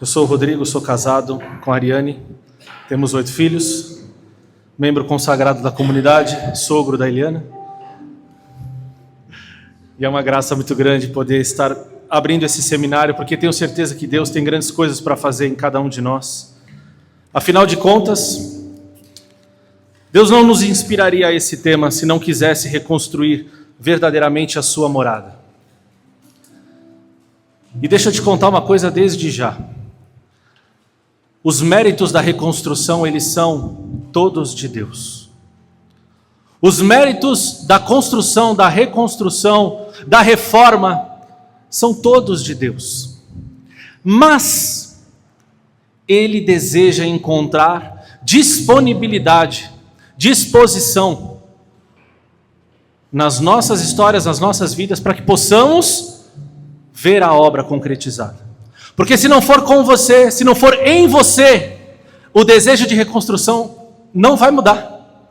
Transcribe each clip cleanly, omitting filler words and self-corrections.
Eu sou o Rodrigo, sou casado com a Ariane, temos 8 filhos, membro consagrado da comunidade, sogro da Eliana. E é uma graça muito grande poder estar abrindo esse seminário, porque tenho certeza que Deus tem grandes coisas para fazer em cada um de nós. Afinal de contas, Deus não nos inspiraria a esse tema se não quisesse reconstruir verdadeiramente a sua morada. E deixa eu te contar uma coisa desde já. Os méritos da reconstrução, eles são todos de Deus. Os méritos da construção, da reconstrução, da reforma, são todos de Deus. Mas Ele deseja encontrar disponibilidade, disposição nas nossas histórias, nas nossas vidas, para que possamos ver a obra concretizada. Porque se não for com você, se não for em você, o desejo de reconstrução não vai mudar.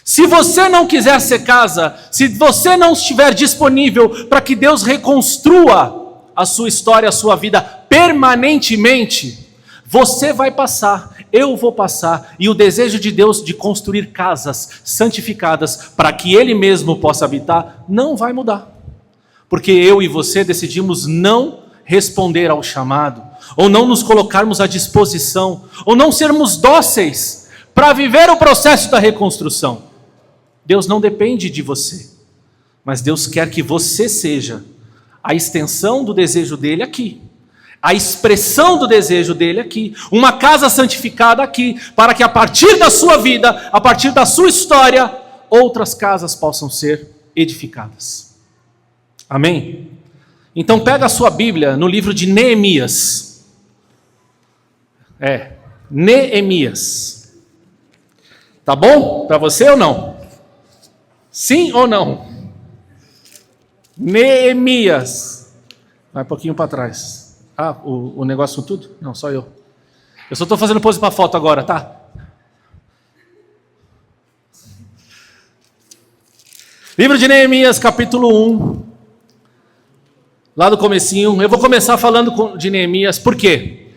Se você não quiser ser casa, se você não estiver disponível para que Deus reconstrua a sua história, a sua vida permanentemente, você vai passar, eu vou passar, e o desejo de Deus de construir casas santificadas para que Ele mesmo possa habitar, não vai mudar. Porque eu e você decidimos não responder ao chamado, ou não nos colocarmos à disposição, ou não sermos dóceis para viver o processo da reconstrução. Deus não depende de você, mas Deus quer que você seja a extensão do desejo dele aqui, a expressão do desejo dele aqui, uma casa santificada aqui, para que a partir da sua vida, a partir da sua história, outras casas possam ser edificadas. Amém? Então pega a sua Bíblia no livro de Neemias. Neemias. Tá bom para você ou não? Sim ou não? Neemias. Vai um pouquinho para trás. O negócio tudo? Não, só eu. Eu só estou fazendo pose para foto agora, tá? Livro de Neemias, capítulo 1. Lá do comecinho, eu vou começar falando de Neemias, por quê?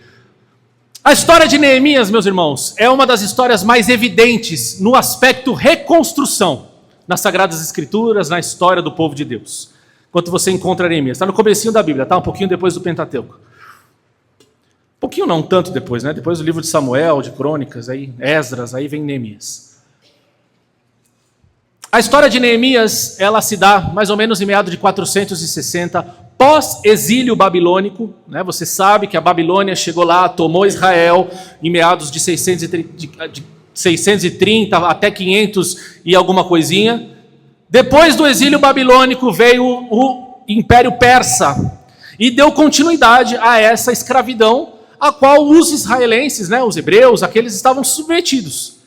A história de Neemias, meus irmãos, é uma das histórias mais evidentes no aspecto reconstrução, nas Sagradas Escrituras, na história do povo de Deus. Enquanto você encontra Neemias, está no comecinho da Bíblia, tá? Um pouquinho depois do Pentateuco. Um pouquinho não, tanto depois, né? Depois do livro de Samuel, de Crônicas, aí Esdras, aí vem Neemias. A história de Neemias, ela se dá mais ou menos em meados de 460, pós-exílio babilônico, né? Você sabe que a Babilônia chegou lá, tomou Israel em meados de 630 até 500 e alguma coisinha. Depois do exílio babilônico veio o Império Persa e deu continuidade a essa escravidão a qual os israelenses, né, os hebreus, aqueles estavam submetidos.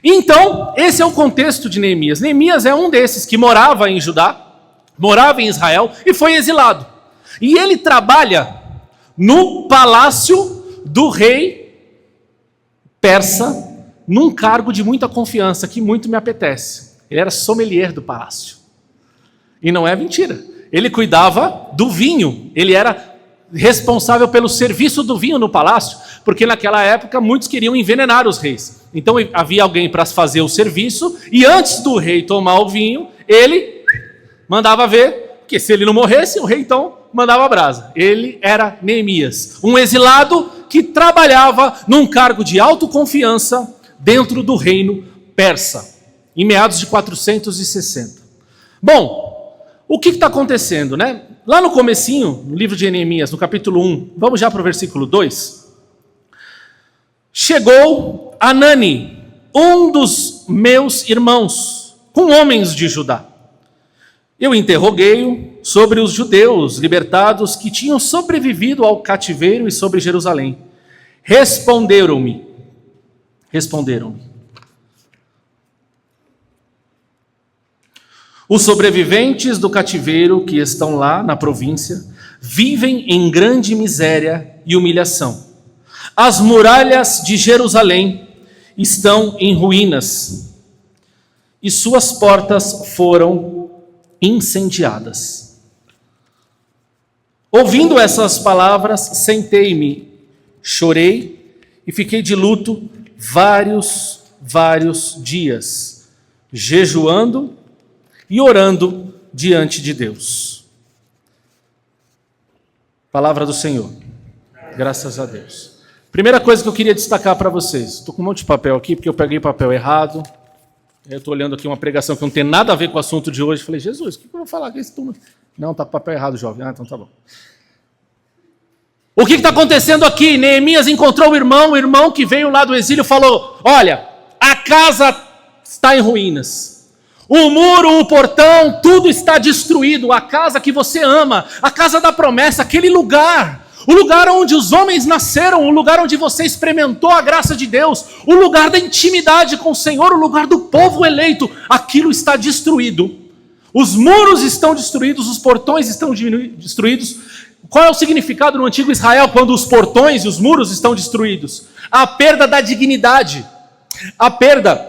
Então, esse é o contexto de Neemias. Neemias é um desses que morava em Judá, morava em Israel e foi exilado. E ele trabalha no palácio do rei persa, num cargo de muita confiança, que muito me apetece. Ele era sommelier do palácio. E não é mentira. Ele cuidava do vinho. Ele era responsável pelo serviço do vinho no palácio, porque naquela época muitos queriam envenenar os reis. Então havia alguém para fazer o serviço, e antes do rei tomar o vinho, ele mandava ver, que se ele não morresse, o rei então mandava brasa. Ele era Neemias, um exilado que trabalhava num cargo de autoconfiança dentro do reino persa, em meados de 460. Bom, o que está acontecendo, né? Lá no comecinho, no livro de Neemias, no capítulo 1, vamos já para o versículo 2. Chegou Anani, um dos meus irmãos, com homens de Judá. Eu interroguei-o sobre os judeus libertados que tinham sobrevivido ao cativeiro e sobre Jerusalém. Responderam-me. Os sobreviventes do cativeiro que estão lá na província vivem em grande miséria e humilhação. As muralhas de Jerusalém estão em ruínas e suas portas foram incendiadas. Ouvindo essas palavras, sentei-me chorei e fiquei de luto vários dias, jejuando e orando diante de Deus. Palavra do Senhor. Graças a Deus. Primeira coisa que eu queria destacar para vocês. Estou com um monte de papel aqui, porque eu peguei papel errado. Eu estou olhando aqui uma pregação que não tem nada a ver com o assunto de hoje. Falei, Jesus, o que eu vou falar com esse turno? Não, está com papel errado, jovem. Ah, então tá bom. O que está acontecendo aqui? Neemias encontrou o irmão que veio lá do exílio falou, olha, a casa está em ruínas. O muro, o portão, tudo está destruído. A casa que você ama, a casa da promessa, aquele lugar, o lugar onde os homens nasceram, o lugar onde você experimentou a graça de Deus, o lugar da intimidade com o Senhor, o lugar do povo eleito, aquilo está destruído. Os muros estão destruídos, os portões estão destruídos. Qual é o significado no antigo Israel quando os portões e os muros estão destruídos? A perda da dignidade, a perda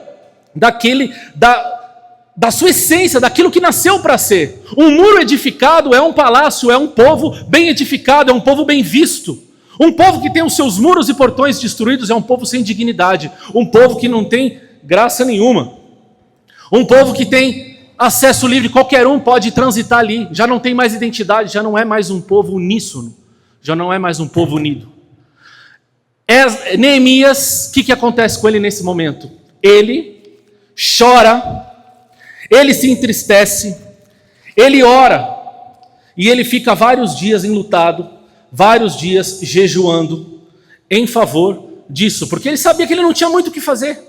da sua essência, daquilo que nasceu para ser. Um muro edificado é um palácio, é um povo bem edificado, é um povo bem visto. Um povo que tem os seus muros e portões destruídos é um povo sem dignidade, um povo que não tem graça nenhuma. Um povo que tem acesso livre, qualquer um pode transitar ali, já não tem mais identidade, já não é mais um povo uníssono, já não é mais um povo unido. Neemias, o que acontece com ele nesse momento? Ele chora, ele se entristece, ele ora, e ele fica vários dias enlutado, vários dias jejuando em favor disso, porque ele sabia que ele não tinha muito o que fazer.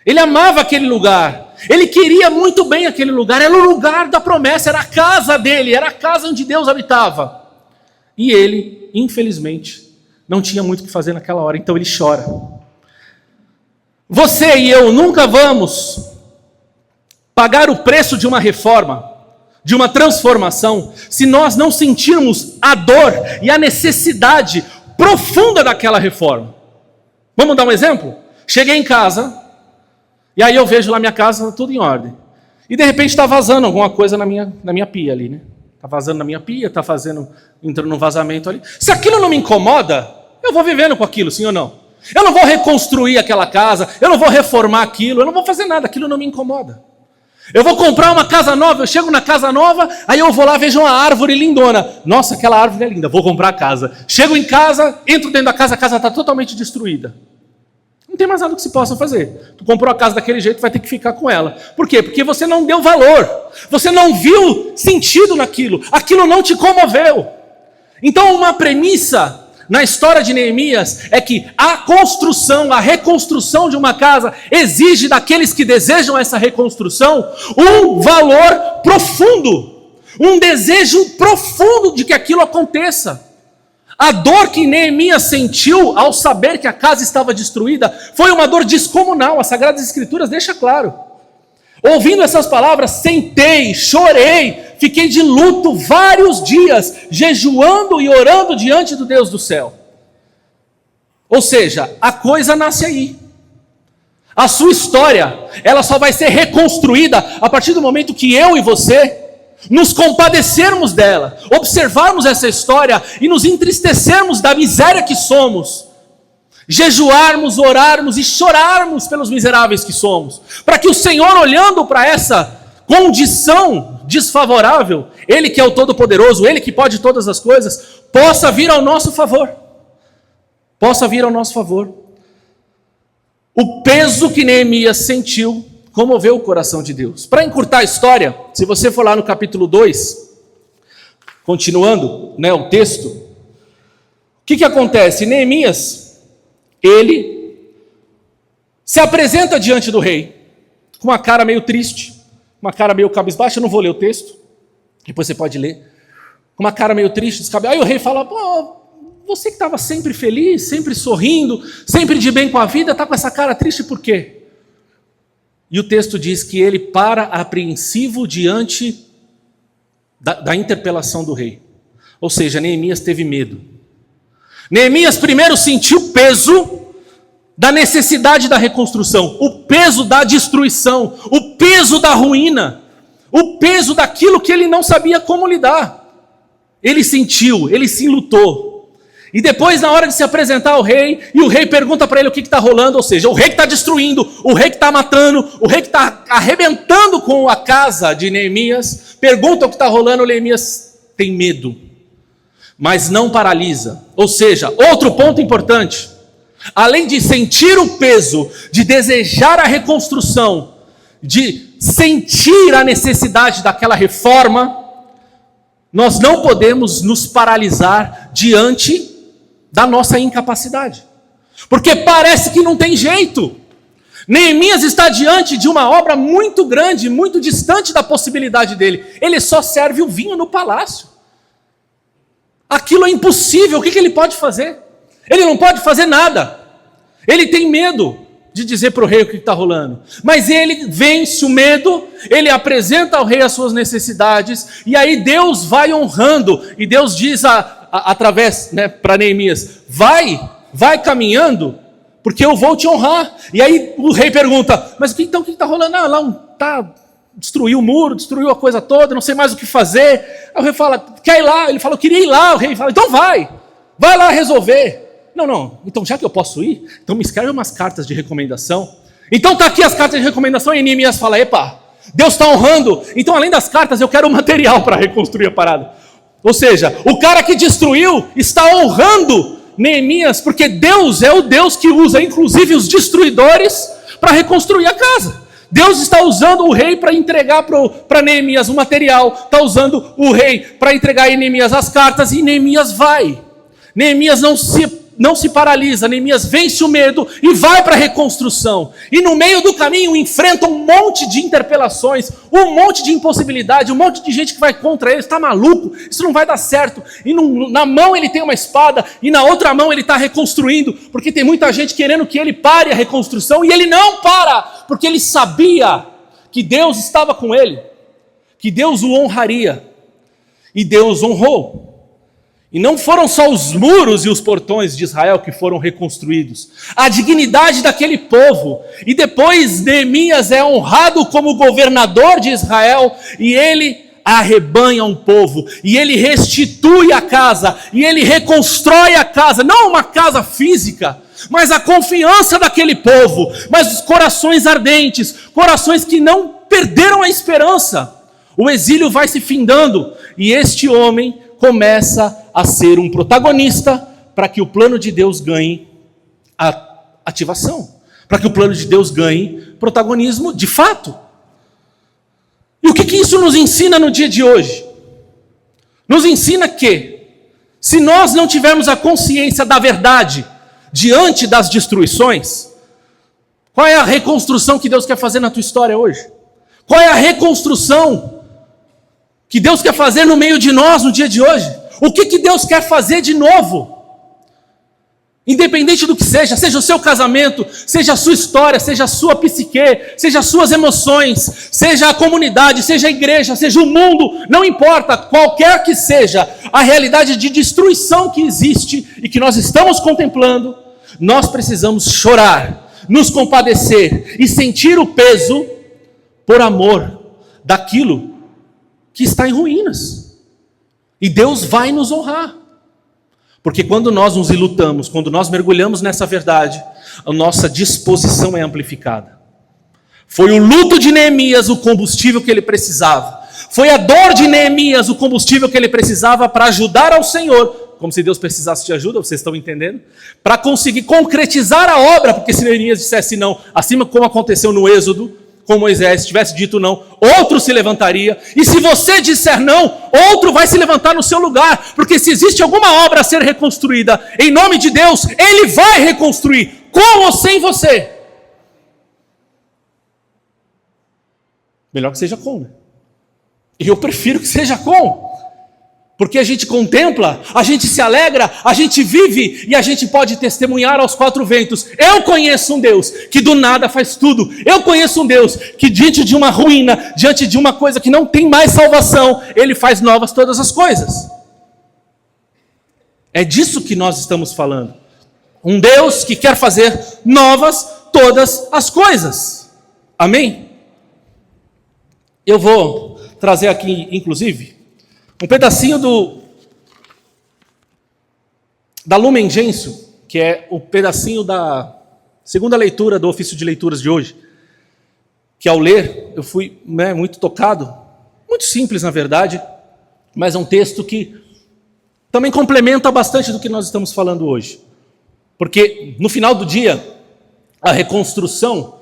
Ele amava aquele lugar, ele queria muito bem aquele lugar, era o lugar da promessa, era a casa dele, era a casa onde Deus habitava. E ele, infelizmente, não tinha muito o que fazer naquela hora, então ele chora. Você e eu nunca vamos pagar o preço de uma reforma, de uma transformação, se nós não sentirmos a dor e a necessidade profunda daquela reforma. Vamos dar um exemplo? Cheguei em casa, e aí eu vejo lá minha casa tudo em ordem. E de repente está vazando alguma coisa na minha pia ali, né? Está vazando na minha pia, está entrando num vazamento ali. Se aquilo não me incomoda, eu vou vivendo com aquilo, sim ou não? Eu não vou reconstruir aquela casa, eu não vou reformar aquilo, eu não vou fazer nada, aquilo não me incomoda. Eu vou comprar uma casa nova, eu chego na casa nova, aí eu vou lá, vejo uma árvore lindona. Nossa, aquela árvore é linda, vou comprar a casa. Chego em casa, entro dentro da casa, a casa está totalmente destruída. Não tem mais nada que se possa fazer. Tu comprou a casa daquele jeito, vai ter que ficar com ela. Por quê? Porque você não deu valor. Você não viu sentido naquilo. Aquilo não te comoveu. Então uma premissa na história de Neemias é que a construção, a reconstrução de uma casa exige daqueles que desejam essa reconstrução um valor profundo. Um desejo profundo de que aquilo aconteça. A dor que Neemias sentiu ao saber que a casa estava destruída foi uma dor descomunal. As Sagradas Escrituras deixam claro. Ouvindo essas palavras, sentei, chorei, fiquei de luto vários dias, jejuando e orando diante do Deus do céu. Ou seja, a coisa nasce aí. A sua história, ela só vai ser reconstruída a partir do momento que eu e você nos compadecermos dela, observarmos essa história e nos entristecermos da miséria que somos, jejuarmos, orarmos e chorarmos pelos miseráveis que somos, para que o Senhor, olhando para essa condição desfavorável, Ele que é o Todo-Poderoso, Ele que pode todas as coisas, possa vir ao nosso favor. Possa vir ao nosso favor. O peso que Neemias sentiu comoveu o coração de Deus. Para encurtar a história, se você for lá no capítulo 2, continuando, o texto, o que acontece? Neemias, ele se apresenta diante do rei, com uma cara meio triste, uma cara meio cabisbaixa. Eu não vou ler o texto, depois você pode ler, com uma cara meio triste, descabelada. Aí o rei fala, você que estava sempre feliz, sempre sorrindo, sempre de bem com a vida, está com essa cara triste por quê? E o texto diz que ele para apreensivo diante da interpelação do rei. Ou seja, Neemias teve medo. Neemias primeiro sentiu o peso da necessidade da reconstrução, o peso da destruição, o peso da ruína, o peso daquilo que ele não sabia como lidar. Ele sentiu, ele se enlutou. E depois, na hora de se apresentar ao rei, e o rei pergunta para ele o que está rolando, ou seja, o rei que está destruindo, o rei que está matando, o rei que está arrebentando com a casa de Neemias, pergunta o que está rolando, Neemias tem medo, mas não paralisa. Ou seja, outro ponto importante, além de sentir o peso, de desejar a reconstrução, de sentir a necessidade daquela reforma, nós não podemos nos paralisar diante da nossa incapacidade, porque parece que não tem jeito. Neemias está diante de uma obra muito grande, muito distante da possibilidade dele. Ele só serve o vinho no palácio. Aquilo é impossível. O que ele pode fazer? Ele não pode fazer nada. Ele tem medo de dizer para o rei o que está rolando, mas ele vence o medo, ele apresenta ao rei as suas necessidades, e aí Deus vai honrando, e Deus diz através, para Neemias, vai caminhando, porque eu vou te honrar. E aí o rei pergunta, mas então o que está rolando? Destruiu o muro, destruiu a coisa toda, não sei mais o que fazer. Aí o rei fala, quer ir lá? Ele fala, eu queria ir lá. O rei fala, então vai lá resolver. Não, então já que eu posso ir, então me escreve umas cartas de recomendação. Então está aqui as cartas de recomendação, e Neemias fala, epa, Deus está honrando, então além das cartas eu quero o material para reconstruir a parada. Ou seja, o cara que destruiu está honrando Neemias, porque Deus é o Deus que usa inclusive os destruidores para reconstruir a casa. Deus está usando o rei para entregar para Neemias o material, está usando o rei para entregar a Neemias as cartas, e Neemias vai. Neemias não se paralisa, Neemias vence o medo e vai para a reconstrução. E no meio do caminho enfrenta um monte de interpelações, um monte de impossibilidade, um monte de gente que vai contra ele, está maluco, isso não vai dar certo. E na mão ele tem uma espada, e na outra mão ele está reconstruindo, porque tem muita gente querendo que ele pare a reconstrução, e ele não para, porque ele sabia que Deus estava com ele, que Deus o honraria, e Deus honrou. E não foram só os muros e os portões de Israel que foram reconstruídos, a dignidade daquele povo. E depois Neemias é honrado como governador de Israel, e ele arrebanha um povo, e ele restitui a casa, e ele reconstrói a casa, não uma casa física, mas a confiança daquele povo, mas os corações ardentes, corações que não perderam a esperança. O exílio vai se findando, e este homem começa a ser um protagonista para que o plano de Deus ganhe a ativação, para que o plano de Deus ganhe protagonismo de fato. E o que isso nos ensina no dia de hoje? Nos ensina que, se nós não tivermos a consciência da verdade diante das destruições, qual é a reconstrução que Deus quer fazer na tua história hoje? Qual é a reconstrução que Deus quer fazer no meio de nós no dia de hoje? O que Deus quer fazer de novo? Independente do que seja o seu casamento, seja a sua história, seja a sua psique, seja as suas emoções, seja a comunidade, seja a igreja, seja o mundo, não importa, qualquer que seja a realidade de destruição que existe e que nós estamos contemplando, nós precisamos chorar, nos compadecer e sentir o peso por amor daquilo que está em ruínas. E Deus vai nos honrar. Porque quando nós nos ilutamos, quando nós mergulhamos nessa verdade, a nossa disposição é amplificada. Foi o luto de Neemias o combustível que ele precisava. Foi a dor de Neemias o combustível que ele precisava para ajudar ao Senhor, como se Deus precisasse de ajuda, vocês estão entendendo? Para conseguir concretizar a obra, porque se Neemias dissesse não, assim como aconteceu no Êxodo, com Moisés, tivesse dito não, outro se levantaria, e se você disser não, outro vai se levantar no seu lugar, porque se existe alguma obra a ser reconstruída, em nome de Deus, Ele vai reconstruir, com ou sem você. Melhor que seja com, né? E eu prefiro que seja com, porque a gente contempla, a gente se alegra, a gente vive e a gente pode testemunhar aos quatro ventos. Eu conheço um Deus que do nada faz tudo. Eu conheço um Deus que diante de uma ruína, diante de uma coisa que não tem mais salvação, Ele faz novas todas as coisas. É disso que nós estamos falando. Um Deus que quer fazer novas todas as coisas. Amém? Eu vou trazer aqui, inclusive, um pedacinho da Lumen Gentium, que é o pedacinho da segunda leitura do ofício de leituras de hoje, que ao ler eu fui muito tocado, muito simples na verdade, mas é um texto que também complementa bastante do que nós estamos falando hoje. Porque no final do dia, a reconstrução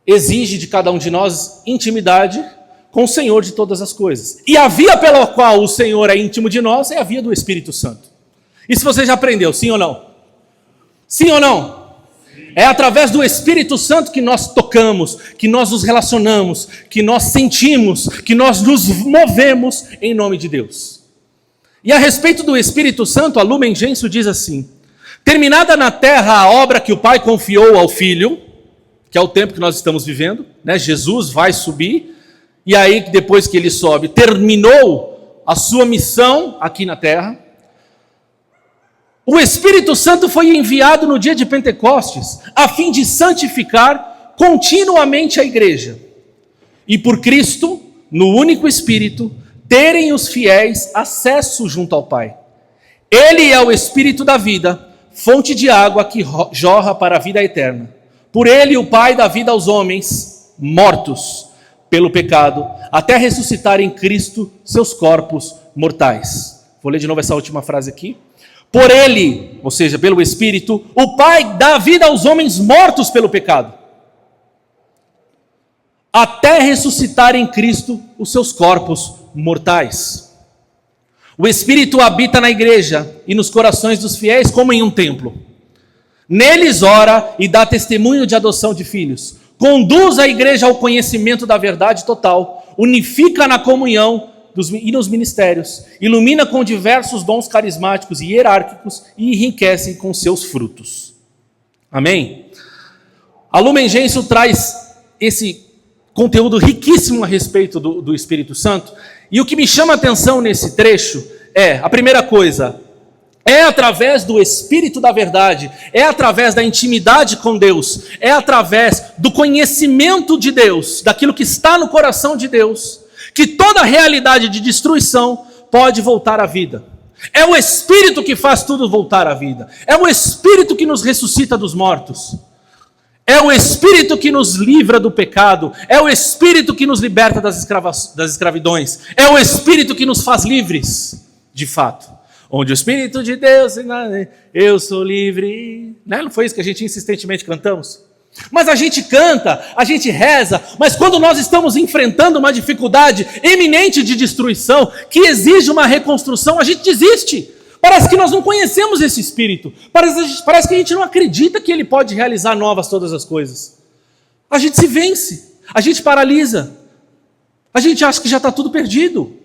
exige de cada um de nós intimidade com o Senhor de todas as coisas. E a via pela qual o Senhor é íntimo de nós é a via do Espírito Santo. Isso você já aprendeu, sim ou não? Sim ou não? É através do Espírito Santo que nós tocamos, que nós nos relacionamos, que nós sentimos, que nós nos movemos em nome de Deus. E a respeito do Espírito Santo, a Lumen Gentium diz assim: terminada na terra a obra que o Pai confiou ao Filho, que é o tempo que nós estamos vivendo, né? Jesus vai subir, e aí depois que ele sobe, terminou a sua missão aqui na terra. O Espírito Santo foi enviado no dia de Pentecostes, a fim de santificar continuamente a igreja. E por Cristo, no único Espírito, terem os fiéis acesso junto ao Pai. Ele é o Espírito da vida, fonte de água que jorra para a vida eterna. Por ele o Pai dá vida aos homens mortos pelo pecado, até ressuscitar em Cristo seus corpos mortais. Vou ler de novo essa última frase aqui. Por ele, ou seja, pelo Espírito, o Pai dá vida aos homens mortos pelo pecado, até ressuscitar em Cristo os seus corpos mortais. O Espírito habita na igreja e nos corações dos fiéis como em um templo. Neles ora e dá testemunho de adoção de filhos. Conduz a igreja ao conhecimento da verdade total. Unifica na comunhão e nos ministérios. Ilumina com diversos dons carismáticos e hierárquicos e enriquece com seus frutos. Amém? A Lumen Gentium traz esse conteúdo riquíssimo a respeito do Espírito Santo. E o que me chama a atenção nesse trecho é, a primeira coisa, é através do Espírito da verdade, é através da intimidade com Deus, é através do conhecimento de Deus, daquilo que está no coração de Deus, que toda realidade de destruição pode voltar à vida. É o Espírito que faz tudo voltar à vida. É o Espírito que nos ressuscita dos mortos. É o Espírito que nos livra do pecado. É o Espírito que nos liberta das escravidões. É o Espírito que nos faz livres, de fato. Onde o Espírito de Deus, eu sou livre. Não foi isso que a gente insistentemente cantamos? Mas a gente canta, a gente reza, mas quando nós estamos enfrentando uma dificuldade iminente de destruição, que exige uma reconstrução, a gente desiste. Parece que nós não conhecemos esse Espírito. Parece que a gente não acredita que Ele pode realizar novas todas as coisas. A gente se vence, a gente paralisa, a gente acha que já está tudo perdido.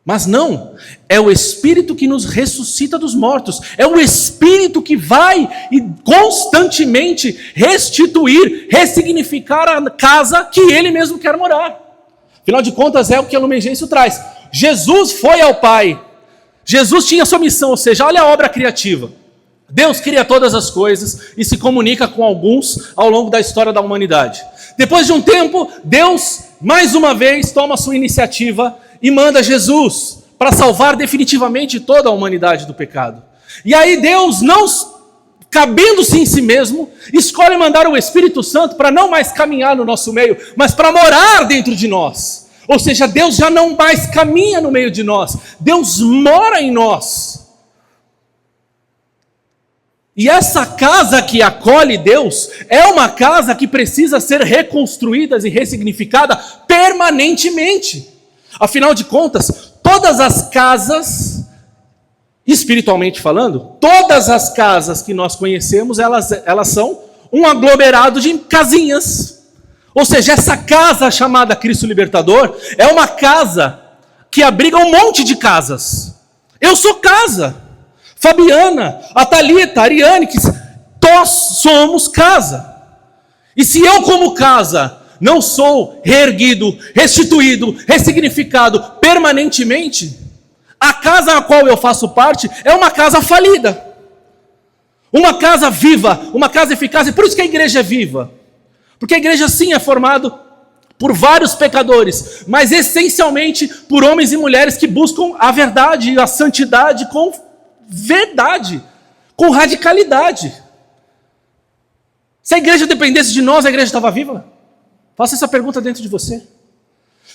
Mas não, é o Espírito que nos ressuscita dos mortos, é o Espírito que vai e constantemente restituir, ressignificar a casa que Ele mesmo quer morar. Afinal de contas, é o que a Lumen Gentium traz. Jesus foi ao Pai, Jesus tinha sua missão, ou seja, olha a obra criativa. Deus cria todas as coisas e se comunica com alguns ao longo da história da humanidade. Depois de um tempo, Deus, mais uma vez, toma sua iniciativa e manda Jesus para salvar definitivamente toda a humanidade do pecado. E aí Deus, não cabendo-se em si mesmo, escolhe mandar o Espírito Santo para não mais caminhar no nosso meio, mas para morar dentro de nós. Ou seja, Deus já não mais caminha no meio de nós, Deus mora em nós. E essa casa que acolhe Deus é uma casa que precisa ser reconstruída e ressignificada permanentemente. Afinal de contas, todas as casas, espiritualmente falando, todas as casas que nós conhecemos, elas são um aglomerado de casinhas. Ou seja, essa casa chamada Cristo Libertador é uma casa que abriga um monte de casas. Eu sou casa. Fabiana, a Thalita, a Ariane, nós somos casa. E se eu como casa não sou reerguido, restituído, ressignificado permanentemente, a casa a qual eu faço parte é uma casa falida. Uma casa viva, uma casa eficaz. E por isso que a igreja é viva. Porque a igreja sim é formada por vários pecadores, mas essencialmente por homens e mulheres que buscam a verdade e a santidade com verdade, com radicalidade. Se a igreja dependesse de nós, a igreja estava viva? Faça essa pergunta dentro de você.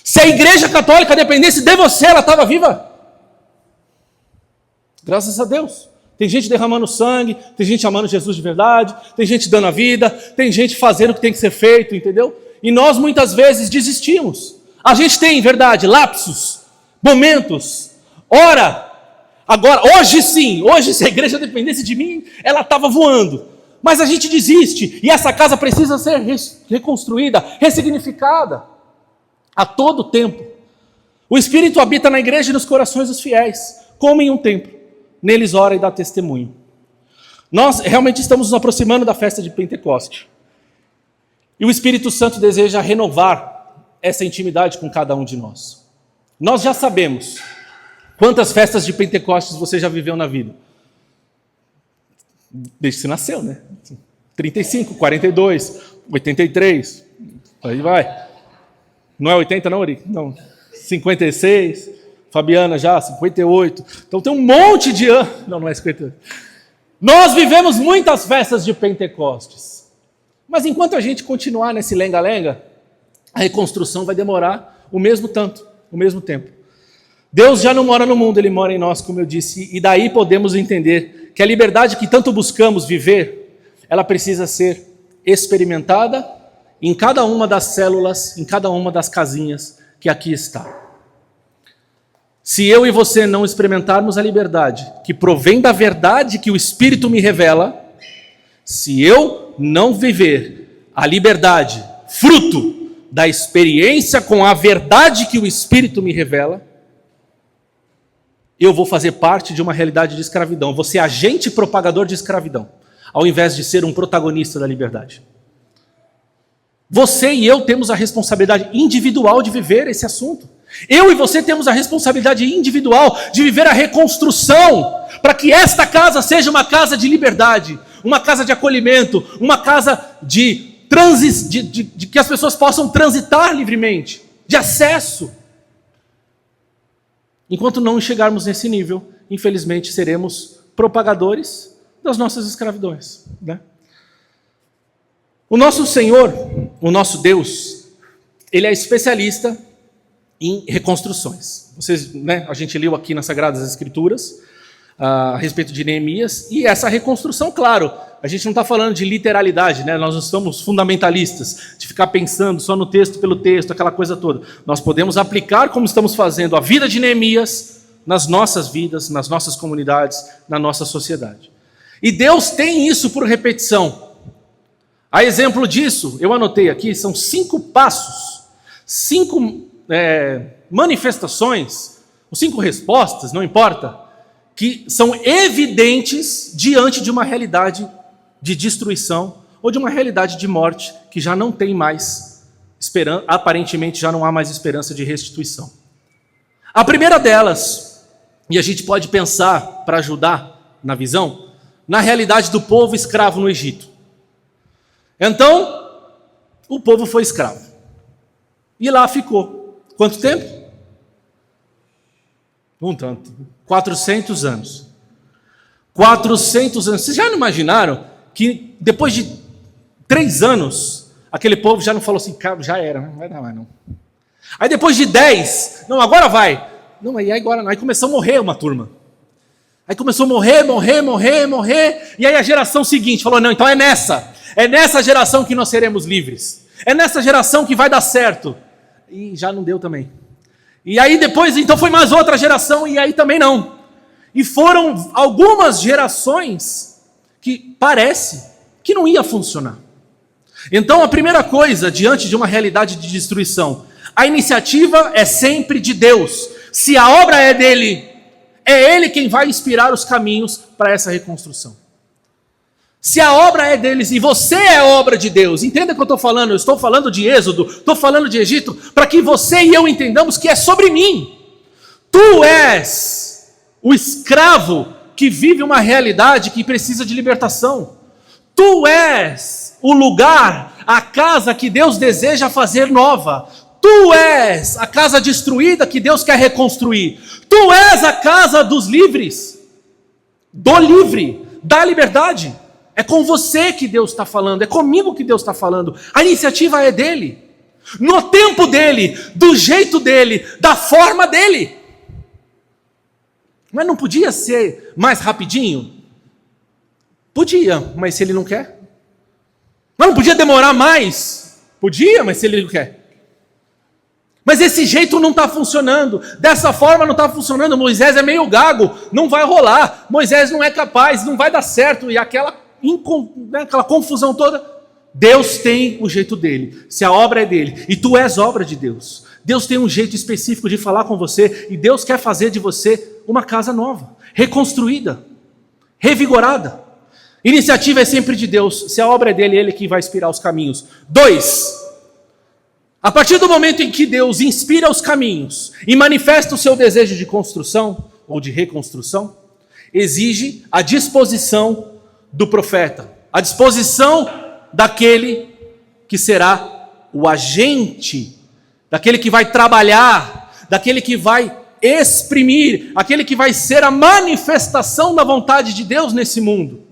Se a igreja católica dependesse de você, ela estava viva? Graças a Deus. Tem gente derramando sangue, tem gente amando Jesus de verdade, tem gente dando a vida, tem gente fazendo o que tem que ser feito, entendeu? E nós muitas vezes desistimos. A gente tem, verdade, lapsos, momentos, ora, agora, hoje sim, hoje se a igreja dependesse de mim, ela estava voando. Mas a gente desiste, e essa casa precisa ser reconstruída, ressignificada, a todo tempo. O Espírito habita na igreja e nos corações dos fiéis, como em um templo. Neles ora e dá testemunho. Nós realmente estamos nos aproximando da festa de Pentecoste. E o Espírito Santo deseja renovar essa intimidade com cada um de nós. Nós já sabemos quantas festas de Pentecostes você já viveu na vida. Desde que você nasceu, né? 35, 42, 83, aí vai. Não é 80 não, Ori? Não. 56... Fabiana já, 58. Então tem um monte de anos. Não é 58. Nós vivemos muitas festas de Pentecostes. Mas enquanto a gente continuar nesse lenga-lenga, a reconstrução vai demorar o mesmo tempo. Deus já não mora no mundo, Ele mora em nós, como eu disse. E daí podemos entender que a liberdade que tanto buscamos viver, ela precisa ser experimentada em cada uma das células, em cada uma das casinhas que aqui está. Se eu e você não experimentarmos a liberdade que provém da verdade que o Espírito me revela, se eu não viver a liberdade, fruto da experiência com a verdade que o Espírito me revela, eu vou fazer parte de uma realidade de escravidão. Vou ser agente propagador de escravidão, ao invés de ser um protagonista da liberdade. Você e eu temos a responsabilidade individual de viver esse assunto. Eu e você temos a responsabilidade individual de viver a reconstrução, para que esta casa seja uma casa de liberdade, uma casa de acolhimento, uma casa de que as pessoas possam transitar livremente, de acesso. Enquanto não chegarmos nesse nível, infelizmente seremos propagadores das nossas escravidões, né? O nosso Senhor, o nosso Deus, Ele é especialista em reconstruções. Vocês, né, a gente leu aqui nas Sagradas Escrituras a respeito de Neemias, e essa reconstrução, claro, a gente não está falando de literalidade, né? Nós não somos fundamentalistas, de ficar pensando só no texto pelo texto, aquela coisa toda. Nós podemos aplicar, como estamos fazendo, a vida de Neemias nas nossas vidas, nas nossas comunidades, na nossa sociedade. E Deus tem isso por repetição. A exemplo disso, eu anotei aqui, são 5 passos, 5 manifestações, ou 5 respostas, não importa, que são evidentes diante de uma realidade de destruição ou de uma realidade de morte que já não tem mais esperança, aparentemente já não há mais esperança de restituição. A primeira delas, e a gente pode pensar para ajudar na visão, na realidade do povo escravo no Egito. Então, o povo foi escravo. E lá ficou. Quanto tempo? Um tanto. 400 anos. 400 anos. Vocês já não imaginaram que depois de 3 anos, aquele povo já não falou assim, cara, já era, não vai dar mais não. Aí depois de 10, não, agora vai. Não, aí agora não. Aí começou a morrer uma turma. Aí começou a morrer. E aí a geração seguinte falou, não, então é nessa geração que nós seremos livres. É nessa geração que vai dar certo. E já não deu também. E aí depois, então foi mais outra geração, e aí também não. E foram algumas gerações que parece que não ia funcionar. Então a primeira coisa, diante de uma realidade de destruição, a iniciativa é sempre de Deus. Se a obra é dele, é ele quem vai inspirar os caminhos para essa reconstrução. Se a obra é deles e você é obra de Deus, entenda o que eu estou falando, eu estou falando de Êxodo, estou falando de Egito, para que você e eu entendamos que é sobre mim. Tu és o escravo que vive uma realidade que precisa de libertação. Tu és o lugar, a casa que Deus deseja fazer nova. Tu és a casa destruída que Deus quer reconstruir. Tu és a casa dos livres. do livre, da liberdade. É com você que Deus está falando, é comigo que Deus está falando. A iniciativa é dele, no tempo dele, do jeito dele, da forma dele. Mas não podia ser mais rapidinho? Podia, mas se ele não quer. Mas não podia demorar mais? Podia, mas se ele não quer. Mas esse jeito não está funcionando, dessa forma não está funcionando, Moisés é meio gago, não vai rolar, Moisés não é capaz, não vai dar certo, e aquela confusão toda. Deus tem o jeito dele, se a obra é dele, e tu és obra de Deus. Deus tem um jeito específico de falar com você, e Deus quer fazer de você uma casa nova, reconstruída, revigorada. Iniciativa é sempre de Deus, se a obra é dele, ele que vai inspirar os caminhos. 2. A partir do momento em que Deus inspira os caminhos e manifesta o seu desejo de construção ou de reconstrução, exige a disposição do profeta, a disposição daquele que será o agente, daquele que vai trabalhar, daquele que vai exprimir, aquele que vai ser a manifestação da vontade de Deus nesse mundo.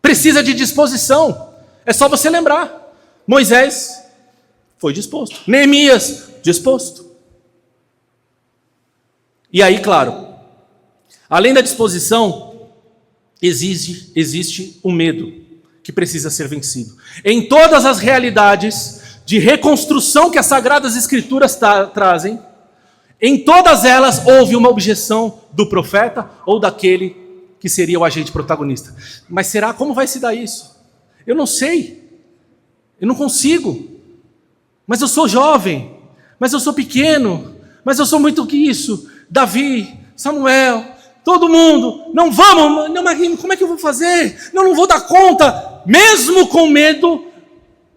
Precisa de disposição. É só você lembrar. Moisés foi disposto. Neemias, disposto. E aí, claro, além da disposição, existe o medo que precisa ser vencido. Em todas as realidades de reconstrução que as Sagradas Escrituras trazem, em todas elas houve uma objeção do profeta ou daquele que seria o agente protagonista. Mas será? Como vai se dar isso? Eu não sei. Eu não consigo. Mas eu sou jovem, mas eu sou pequeno, mas eu sou muito que isso. Davi, Samuel, todo mundo, não vamos, não, como é que eu vou fazer? Não vou dar conta. Mesmo com medo,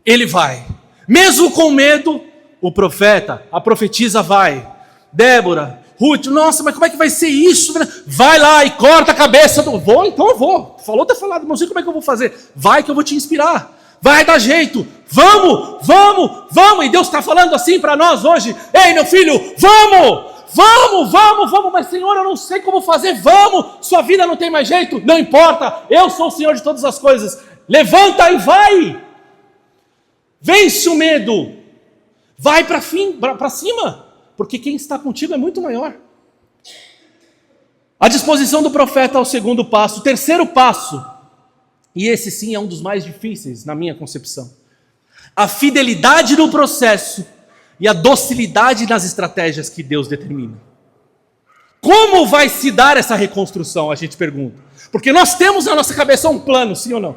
ele vai. Mesmo com medo, o profeta, a profetisa vai. Débora, Ruth, nossa, mas como é que vai ser isso? Vai lá e corta a cabeça do... Vou, então eu vou. Falou, ter falado, não sei como é que eu vou fazer. Vai que eu vou te inspirar. Vai dar jeito, vamos, e Deus está falando assim para nós hoje, ei meu filho, vamos, mas Senhor, eu não sei como fazer, vamos, sua vida não tem mais jeito, não importa, eu sou o Senhor de todas as coisas, levanta e vai, vence o medo, vai para cima, porque quem está contigo é muito maior. A disposição do profeta ao segundo passo, o terceiro passo, e esse sim é um dos mais difíceis na minha concepção. A fidelidade no processo e a docilidade nas estratégias que Deus determina. Como vai se dar essa reconstrução, a gente pergunta. Porque nós temos na nossa cabeça um plano, sim ou não?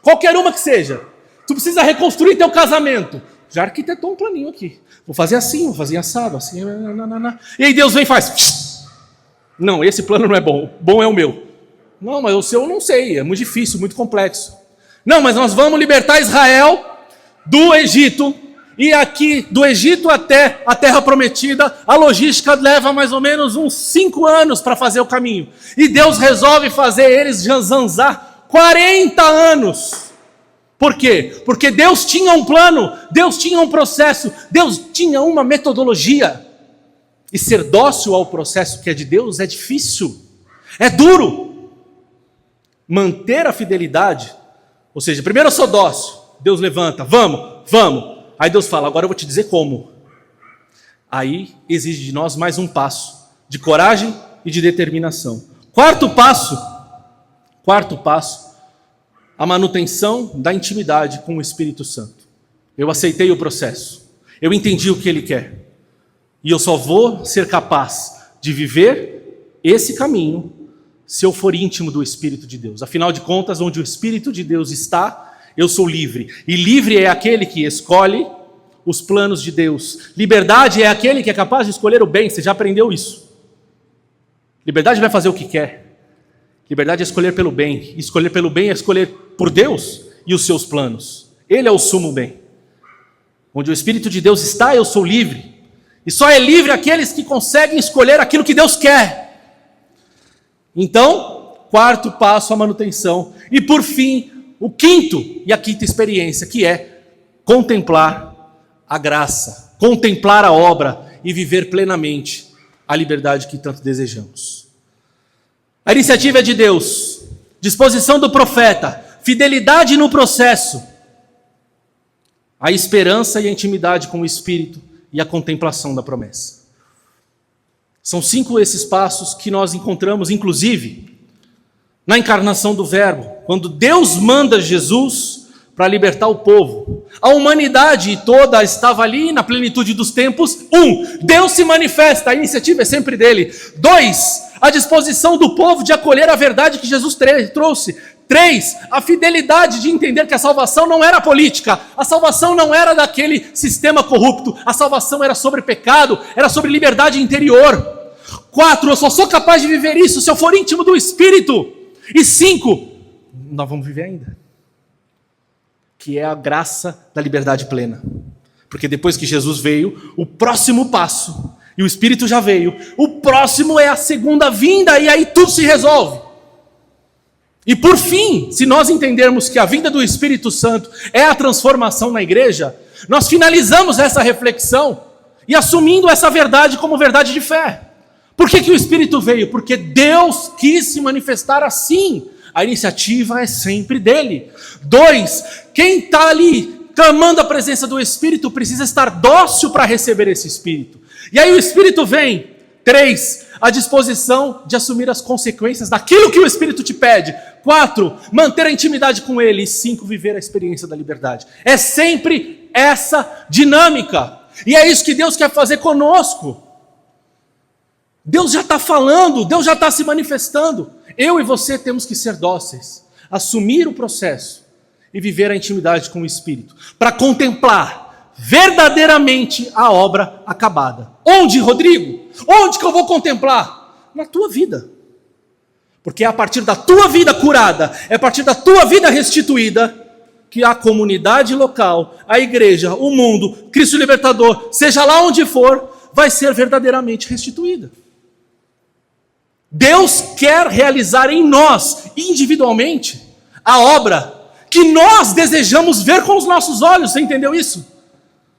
Qualquer uma que seja. Tu precisa reconstruir teu casamento. Já arquitetou um planinho aqui. Vou fazer assim, vou fazer assado, assim. E aí Deus vem e faz. Não, esse plano não é bom. Bom é o meu. Não, mas o seu eu não sei, é muito difícil, muito complexo. Não, mas nós vamos libertar Israel do Egito, e aqui do Egito até a Terra Prometida, a logística leva mais ou menos uns 5 anos para fazer o caminho. E Deus resolve fazer eles zanzar 40 anos. Por quê? Porque Deus tinha um plano, Deus tinha um processo, Deus tinha uma metodologia. E ser dócil ao processo que é de Deus é difícil, é duro. Manter a fidelidade, ou seja, primeiro eu sou dócil, Deus levanta, vamos, aí Deus fala, agora eu vou te dizer como. Aí exige de nós mais um passo, de coragem e de determinação. Quarto passo, a manutenção da intimidade com o Espírito Santo. Eu aceitei o processo, eu entendi o que Ele quer, e eu só vou ser capaz de viver esse caminho se eu for íntimo do Espírito de Deus. Afinal de contas, onde o Espírito de Deus está, eu sou livre. E livre é aquele que escolhe os planos de Deus. Liberdade é aquele que é capaz de escolher o bem. Você já aprendeu isso. Liberdade não é fazer o que quer. Liberdade é escolher pelo bem. E escolher pelo bem é escolher por Deus e os seus planos. Ele é o sumo bem. Onde o Espírito de Deus está, eu sou livre. E só é livre aqueles que conseguem escolher aquilo que Deus quer. Então, quarto passo, a manutenção. E por fim, o quinto e a quinta experiência, que é contemplar a graça, contemplar a obra e viver plenamente a liberdade que tanto desejamos. A iniciativa é de Deus, disposição do profeta, fidelidade no processo, a esperança e a intimidade com o Espírito e a contemplação da promessa. São 5 esses passos que nós encontramos, inclusive, na encarnação do Verbo, quando Deus manda Jesus para libertar o povo. A humanidade toda estava ali na plenitude dos tempos. 1, Deus se manifesta, a iniciativa é sempre dele. 2, a disposição do povo de acolher a verdade que Jesus trouxe. 3, a fidelidade de entender que a salvação não era política, a salvação não era daquele sistema corrupto, a salvação era sobre pecado, era sobre liberdade interior. 4, eu só sou capaz de viver isso se eu for íntimo do Espírito. E 5, nós vamos viver ainda, que é a graça da liberdade plena. Porque depois que Jesus veio, o próximo passo, e o Espírito já veio, o próximo é a segunda vinda, e aí tudo se resolve. E por fim, se nós entendermos que a vinda do Espírito Santo é a transformação na igreja, nós finalizamos essa reflexão e assumindo essa verdade como verdade de fé. Por que o Espírito veio? Porque Deus quis se manifestar assim. A iniciativa é sempre dele. 2, quem está ali clamando a presença do Espírito precisa estar dócil para receber esse Espírito. E aí o Espírito vem. 3, a disposição de assumir as consequências daquilo que o Espírito te pede. 4, manter a intimidade com ele. E 5, viver a experiência da liberdade. É sempre essa dinâmica. E é isso que Deus quer fazer conosco. Deus já está falando, Deus já está se manifestando. Eu e você temos que ser dóceis, assumir o processo e viver a intimidade com o Espírito, para contemplar verdadeiramente a obra acabada. Onde, Rodrigo? Onde que eu vou contemplar? Na tua vida. Porque é a partir da tua vida curada, é a partir da tua vida restituída, que a comunidade local, a igreja, o mundo, Cristo Libertador, seja lá onde for, vai ser verdadeiramente restituída. Deus quer realizar em nós, individualmente, a obra que nós desejamos ver com os nossos olhos. Você entendeu isso?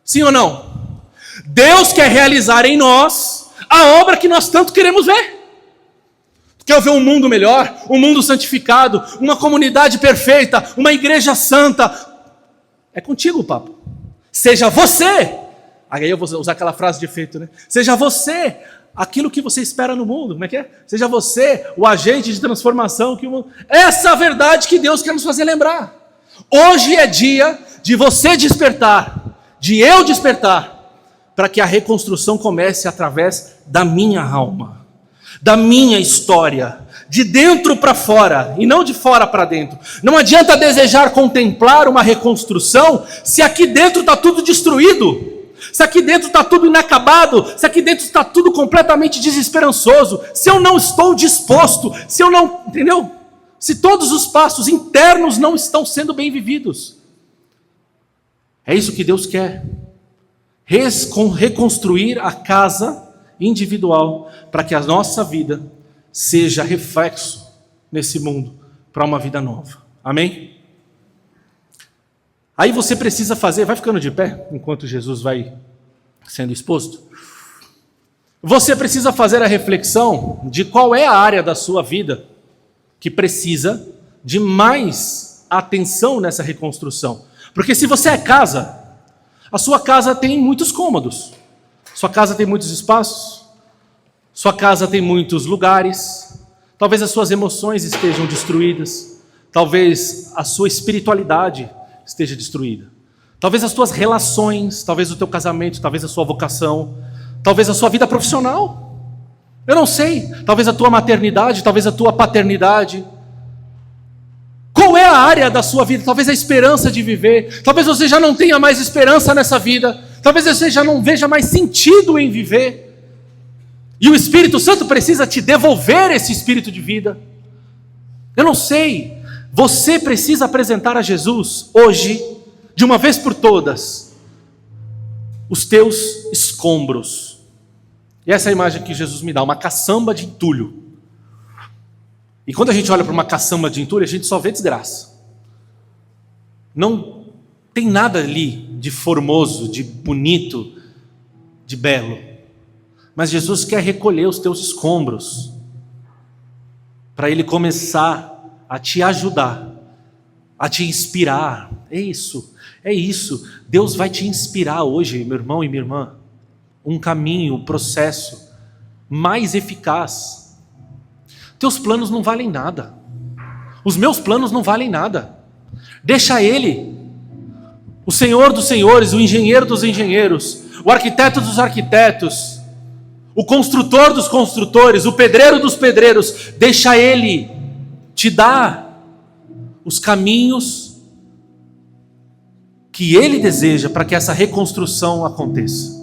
Sim ou não? Deus quer realizar em nós a obra que nós tanto queremos ver. Quer ver um mundo melhor, um mundo santificado, uma comunidade perfeita, uma igreja santa? É contigo o papo. Seja você, aí eu vou usar aquela frase de efeito, né? Seja você aquilo que você espera no mundo, como é que é? Seja você o agente de transformação que o mundo... Essa é a verdade que Deus quer nos fazer lembrar. Hoje é dia de você despertar, de eu despertar, para que a reconstrução comece através da minha alma, da minha história, de dentro para fora, e não de fora para dentro. Não adianta desejar contemplar uma reconstrução, se aqui dentro está tudo destruído, se aqui dentro está tudo inacabado, se aqui dentro está tudo completamente desesperançoso, se eu não estou disposto, se eu não, entendeu? Se todos os passos internos não estão sendo bem vividos. É isso que Deus quer. Reconstruir a casa individual, para que a nossa vida seja reflexo nesse mundo, para uma vida nova. Amém? Aí você precisa fazer, vai ficando de pé, enquanto Jesus vai sendo exposto. Você precisa fazer a reflexão de qual é a área da sua vida que precisa de mais atenção nessa reconstrução. Porque se você é casa, a sua casa tem muitos cômodos, sua casa tem muitos espaços, sua casa tem muitos lugares, talvez as suas emoções estejam destruídas, talvez a sua espiritualidade esteja destruída. Talvez as tuas relações, talvez o teu casamento, talvez a sua vocação, talvez a sua vida profissional. Eu não sei, talvez a tua maternidade, talvez a tua paternidade. Qual é a área da sua vida? Talvez a esperança de viver. Talvez você já não tenha mais esperança nessa vida. Talvez você já não veja mais sentido em viver. E o Espírito Santo precisa te devolver esse espírito de vida. Eu não sei. Você precisa apresentar a Jesus hoje, de uma vez por todas, os teus escombros. E essa é a imagem que Jesus me dá, uma caçamba de entulho. E quando a gente olha para uma caçamba de entulho, a gente só vê desgraça. Não tem nada ali de formoso, de bonito, de belo. Mas Jesus quer recolher os teus escombros. para Ele começar a te ajudar, a te inspirar. É isso. Deus vai te inspirar hoje, meu irmão e minha irmã, um caminho, um processo mais eficaz. Teus planos não valem nada. Os meus planos não valem nada. Deixa Ele, o Senhor dos senhores, o engenheiro dos engenheiros, o arquiteto dos arquitetos, o construtor dos construtores, o pedreiro dos pedreiros, deixa Ele te dar os caminhos que Ele deseja para que essa reconstrução aconteça.